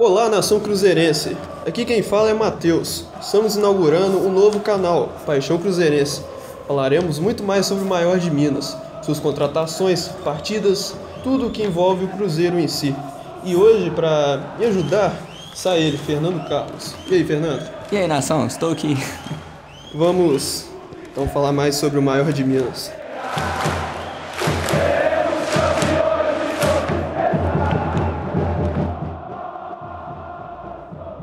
Olá, nação cruzeirense! Aqui quem fala é Matheus. Estamos inaugurando um novo canal, Paixão Cruzeirense. Falaremos muito mais sobre o maior de Minas, suas contratações, partidas, tudo o que envolve o Cruzeiro em si. E hoje, para me ajudar, está ele, Fernando Carlos. E aí, Fernando? E aí, nação, estou aqui. Vamos então falar mais sobre o maior de Minas.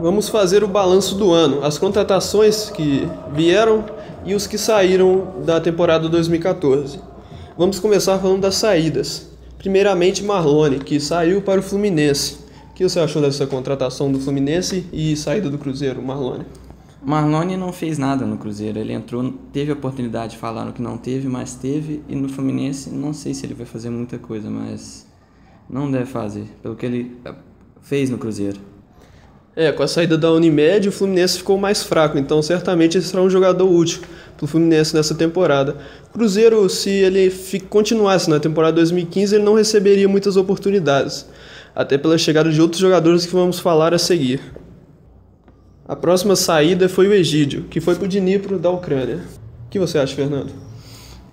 Vamos fazer o balanço do ano, as contratações que vieram e os que saíram da temporada 2014. Vamos começar falando das saídas. Primeiramente, Marlone, que saiu para o Fluminense. O que você achou dessa contratação do Fluminense e saída do Cruzeiro, Marlone? Marlone não fez nada no Cruzeiro, ele entrou, teve a oportunidade, falaram que não teve, mas teve, e no Fluminense não sei se ele vai fazer muita coisa, mas não deve fazer, pelo que ele fez no Cruzeiro. Com a saída da Unimed, o Fluminense ficou mais fraco, então certamente ele será um jogador útil para o Fluminense nessa temporada. O Cruzeiro, se ele continuasse na temporada 2015, ele não receberia muitas oportunidades, até pela chegada de outros jogadores que vamos falar a seguir. A próxima saída foi o Egídio, que foi para o Dnipro da Ucrânia. O que você acha, Fernando?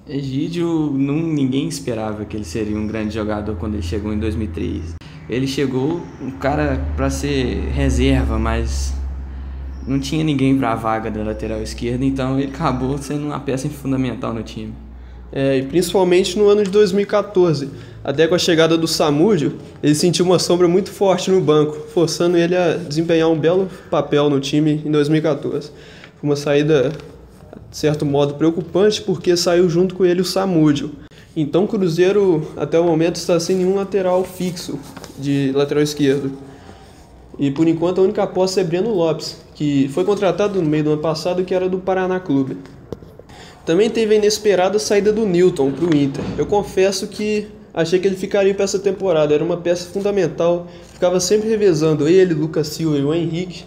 Egídio, ninguém esperava que ele seria um grande jogador quando ele chegou em 2003. Ele chegou um cara para ser reserva, mas não tinha ninguém para a vaga da lateral esquerda, então ele acabou sendo uma peça fundamental no time. E principalmente no ano de 2014, até com a chegada do Samúdio, ele sentiu uma sombra muito forte no banco, forçando ele a desempenhar um belo papel no time em 2014. Foi uma saída, de certo modo, preocupante, porque saiu junto com ele o Samúdio. Então o Cruzeiro, até o momento, está sem nenhum lateral fixo de lateral esquerdo. E por enquanto a única aposta é Breno Lopes, que foi contratado no meio do ano passado, que era do Paraná Clube. Também teve a inesperada saída do Newton para o Inter. Eu confesso que achei que ele ficaria para essa temporada, era uma peça fundamental, ficava sempre revezando ele, Lucas Silva e o Henrique,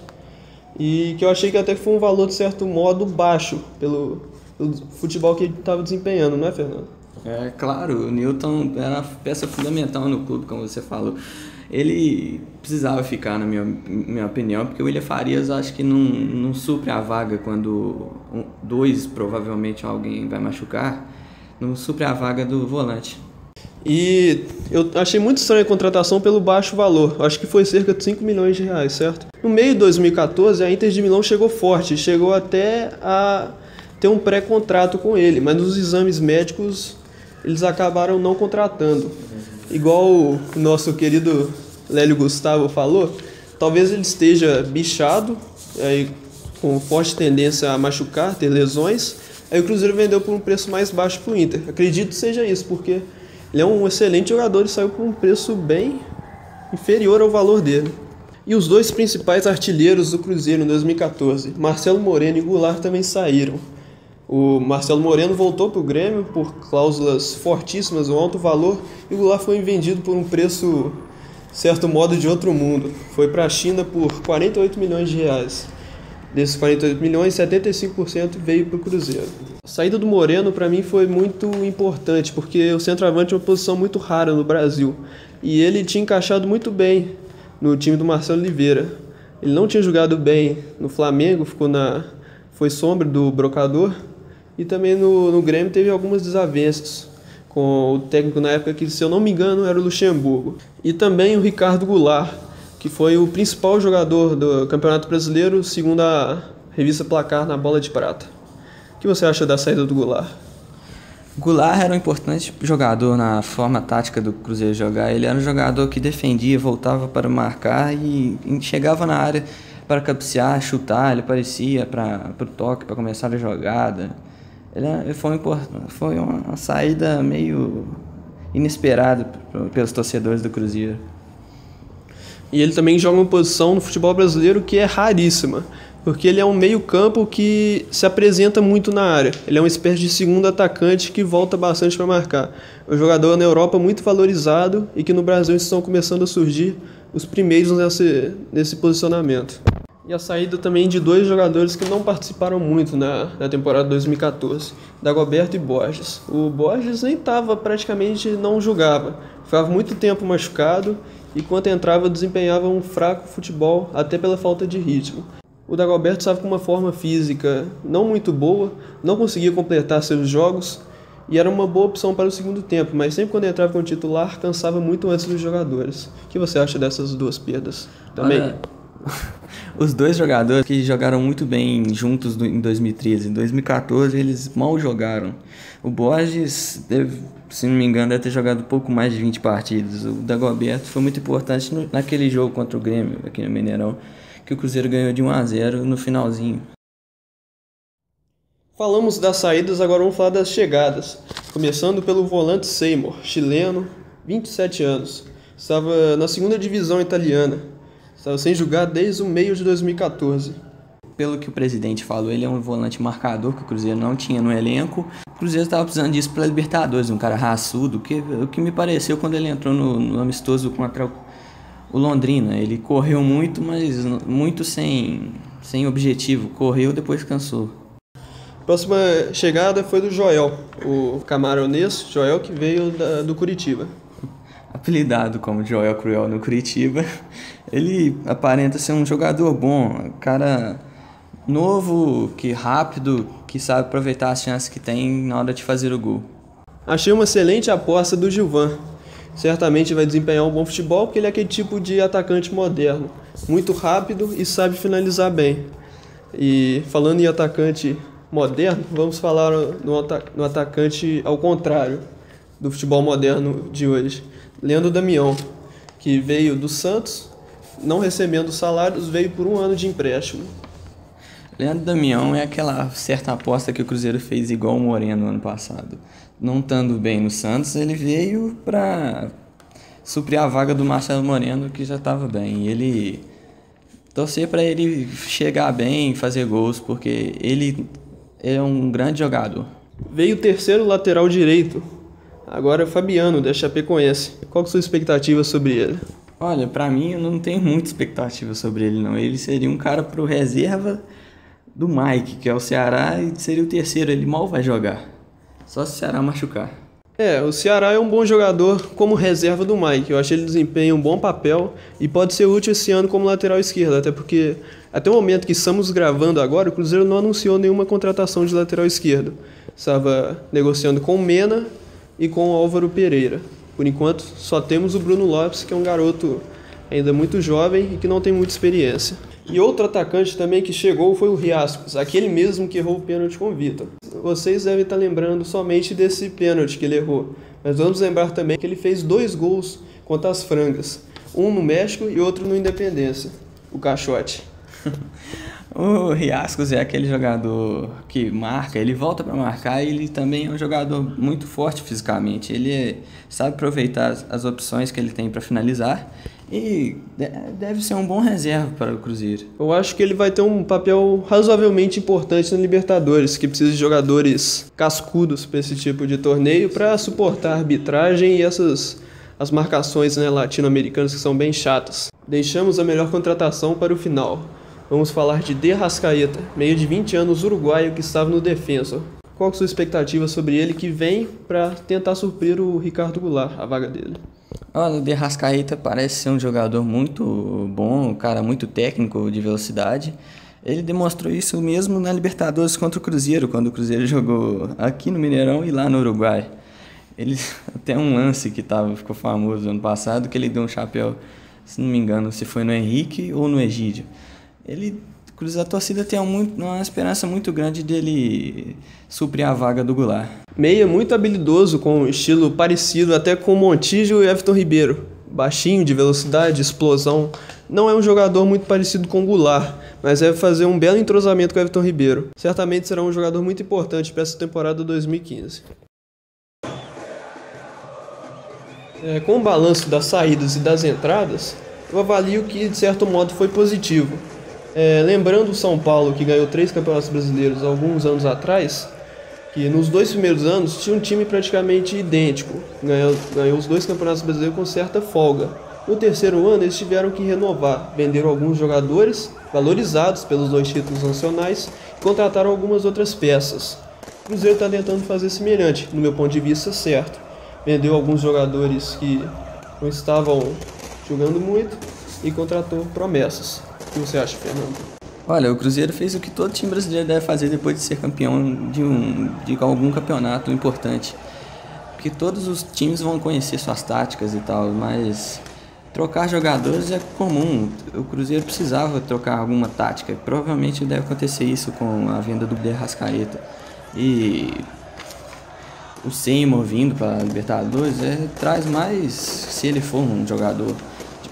e que eu achei que até foi um valor, de certo modo, baixo pelo futebol que ele estava desempenhando, não é, Fernando? Claro, o Newton era uma peça fundamental no clube, como você falou. Ele precisava ficar, na minha opinião, porque o William Farias acho que não supre a vaga quando provavelmente alguém vai machucar, não supre a vaga do volante. E eu achei muito estranha a contratação pelo baixo valor, acho que foi cerca de 5 milhões de reais, certo? No meio de 2014, a Inter de Milão chegou forte, chegou até a ter um pré-contrato com ele, mas nos exames médicos eles acabaram não contratando. Igual o nosso querido Lélio Gustavo falou, talvez ele esteja bichado, com forte tendência a machucar, ter lesões. Aí o Cruzeiro vendeu por um preço mais baixo para o Inter. Acredito que seja isso, porque ele é um excelente jogador e saiu por um preço bem inferior ao valor dele. E os dois principais artilheiros do Cruzeiro em 2014, Marcelo Moreno e Goulart, também saíram. O Marcelo Moreno voltou para o Grêmio por cláusulas fortíssimas, um alto valor, e o Goulart foi vendido por um preço, de certo modo, de outro mundo. Foi para a China por 48 milhões de reais. Desses 48 milhões, 75% veio para o Cruzeiro. A saída do Moreno, para mim, foi muito importante, porque o centroavante é uma posição muito rara no Brasil. E ele tinha encaixado muito bem no time do Marcelo Oliveira. Ele não tinha jogado bem no Flamengo, foi sombra do Brocador. E também no Grêmio teve algumas desavenças com o técnico na época que, se eu não me engano, era o Luxemburgo. E também o Ricardo Goulart, que foi o principal jogador do Campeonato Brasileiro, segundo a revista Placar, na Bola de Prata. O que você acha da saída do Goulart? Goulart era um importante jogador na forma tática do Cruzeiro jogar. Ele era um jogador que defendia, voltava para marcar e chegava na área para cabecear, chutar. Ele aparecia para o toque, para começar a jogada. Foi uma saída meio inesperada pelos torcedores do Cruzeiro. E ele também joga uma posição no futebol brasileiro que é raríssima, porque ele é um meio-campo que se apresenta muito na área. Ele é uma espécie de segundo atacante que volta bastante para marcar. É um jogador na Europa muito valorizado e que no Brasil estão começando a surgir os primeiros nesse posicionamento. E a saída também de dois jogadores que não participaram muito na temporada 2014, Dagoberto e Borges. O Borges nem praticamente não jogava, ficava muito tempo machucado e quando entrava desempenhava um fraco futebol, até pela falta de ritmo. O Dagoberto estava com uma forma física não muito boa, não conseguia completar seus jogos e era uma boa opção para o segundo tempo, mas sempre quando entrava como titular cansava muito antes dos jogadores. O que você acha dessas duas perdas? Também. Olha, os dois jogadores que jogaram muito bem juntos em 2013, em 2014 eles mal jogaram. O Borges, se não me engano, deve ter jogado pouco mais de 20 partidas. O Dagoberto foi muito importante naquele jogo contra o Grêmio, aqui no Mineirão, que o Cruzeiro ganhou de 1-0 no finalzinho. Falamos das saídas, agora vamos falar das chegadas. Começando pelo volante Seymour, chileno, 27 anos. Estava na segunda divisão italiana. Estava sem jogar desde o meio de 2014. Pelo que o presidente falou, ele é um volante marcador que o Cruzeiro não tinha no elenco. O Cruzeiro estava precisando disso para a Libertadores, um cara raçudo, o que me pareceu quando ele entrou no amistoso contra o Londrina. Ele correu muito, mas muito sem objetivo. Correu, depois cansou. A próxima chegada foi do Joel, o camaronês Joel, que veio do Curitiba. Apelidado como Joel Cruel no Curitiba, ele aparenta ser um jogador bom, cara novo, que rápido, que sabe aproveitar as chances que tem na hora de fazer o gol. Achei uma excelente aposta do Gilvan. Certamente vai desempenhar um bom futebol porque ele é aquele tipo de atacante moderno, muito rápido e sabe finalizar bem. E falando em atacante moderno, vamos falar no atacante ao contrário do futebol moderno de hoje. Leandro Damião, que veio do Santos, não recebendo salários, veio por 1 ano de empréstimo. Leandro Damião é aquela certa aposta que o Cruzeiro fez igual o Moreno no ano passado. Não estando bem no Santos, ele veio para suprir a vaga do Marcelo Moreno, que já estava bem. E ele torcer para ele chegar bem, fazer gols, porque ele é um grande jogador. Veio o terceiro lateral direito, agora Fabiano, da Chapecoense. Qual que é a sua expectativa sobre ele? Olha, pra mim eu não tenho muita expectativa sobre ele não. Ele seria um cara pro reserva do Mike, que é o Ceará, e seria o terceiro. Ele mal vai jogar, só se o Ceará machucar. O Ceará é um bom jogador como reserva do Mike. Eu acho que ele desempenha um bom papel e pode ser útil esse ano como lateral esquerdo, até porque até o momento que estamos gravando agora, o Cruzeiro não anunciou nenhuma contratação de lateral esquerdo. Estava negociando com o Mena e com o Álvaro Pereira. Por enquanto, só temos o Bruno Lopes, que é um garoto ainda muito jovem e que não tem muita experiência. E outro atacante também que chegou foi o Riascos, aquele mesmo que errou o pênalti com o Vitor. Vocês devem estar lembrando somente desse pênalti que ele errou, mas vamos lembrar também que ele fez 2 gols contra as Frangas, um no México e outro no Independência, o Caixote. O Riascos é aquele jogador que marca, ele volta para marcar e ele também é um jogador muito forte fisicamente. Ele sabe aproveitar as opções que ele tem para finalizar e deve ser um bom reserva para o Cruzeiro. Eu acho que ele vai ter um papel razoavelmente importante na Libertadores, que precisa de jogadores cascudos para esse tipo de torneio para suportar a arbitragem e as marcações, né, latino-americanas que são bem chatas. Deixamos a melhor contratação para o final. Vamos falar de De Arrascaeta, meio de 20 anos uruguaio que estava no Defensor. Qual é a sua expectativa sobre ele que vem para tentar suprir o Ricardo Goulart, a vaga dele? Olha, o De Arrascaeta parece ser um jogador muito bom, um cara muito técnico, de velocidade. Ele demonstrou isso mesmo na Libertadores contra o Cruzeiro, quando o Cruzeiro jogou aqui no Mineirão e lá no Uruguai. Ele até um lance que ficou famoso no ano passado, que ele deu um chapéu, se não me engano, se foi no Henrique ou no Egídio. A torcida tem uma esperança muito grande dele suprir a vaga do Goulart. Meia muito habilidoso, com um estilo parecido até com Montijo e Everton Ribeiro. Baixinho, de velocidade, explosão. Não é um jogador muito parecido com o Goulart, mas deve fazer um belo entrosamento com o Everton Ribeiro. Certamente será um jogador muito importante para essa temporada 2015. Com o balanço das saídas e das entradas, eu avalio que de certo modo foi positivo. Lembrando o São Paulo, que ganhou 3 campeonatos brasileiros alguns anos atrás, que nos 2 primeiros anos tinha um time praticamente idêntico, ganhou os 2 campeonatos brasileiros com certa folga. No terceiro ano eles tiveram que renovar, venderam alguns jogadores valorizados pelos 2 títulos nacionais e contrataram algumas outras peças. O Cruzeiro está tentando fazer semelhante, no meu ponto de vista certo. Vendeu alguns jogadores que não estavam jogando muito e contratou promessas. O que você acha, Fernando? Olha, o Cruzeiro fez o que todo time brasileiro deve fazer depois de ser campeão de algum campeonato importante. Porque todos os times vão conhecer suas táticas e tal, mas trocar jogadores é comum. O Cruzeiro precisava trocar alguma tática. Provavelmente deve acontecer isso com a venda do De Arrascaeta. E o Seymour vindo para a Libertadores traz mais, se ele for um jogador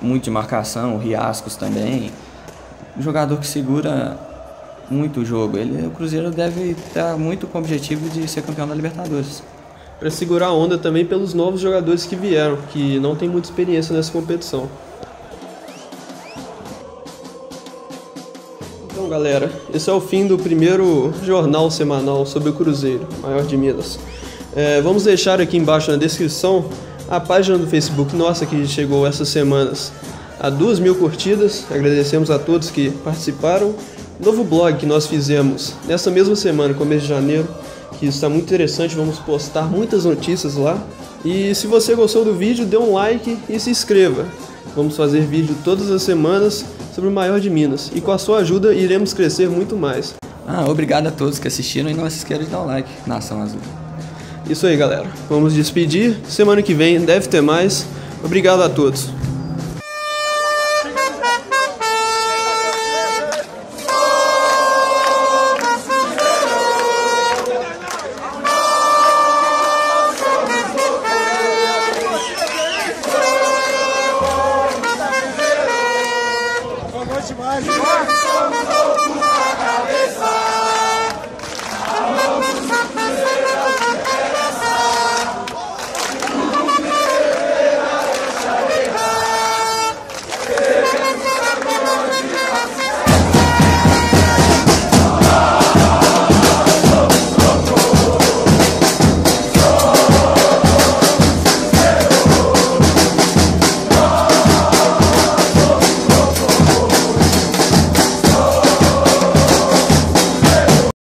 muito de marcação, o Riascos também, um jogador que segura muito o jogo. O Cruzeiro deve estar muito com o objetivo de ser campeão da Libertadores. Para segurar a onda também pelos novos jogadores que vieram, que não tem muita experiência nessa competição. Então, galera, esse é o fim do primeiro jornal semanal sobre o Cruzeiro, maior de Minas. Vamos deixar aqui embaixo na descrição a página do Facebook nossa, que chegou essas semanas a 2.000 curtidas. Agradecemos a todos que participaram. Novo blog que nós fizemos nessa mesma semana, começo de janeiro, que está muito interessante, vamos postar muitas notícias lá. E se você gostou do vídeo, dê um like e se inscreva. Vamos fazer vídeo todas as semanas sobre o maior de Minas, e com a sua ajuda iremos crescer muito mais. Obrigado a todos que assistiram e não se esqueçam de dar um like, Nação Azul. Isso aí, galera. Vamos despedir. Semana que vem deve ter mais. Obrigado a todos.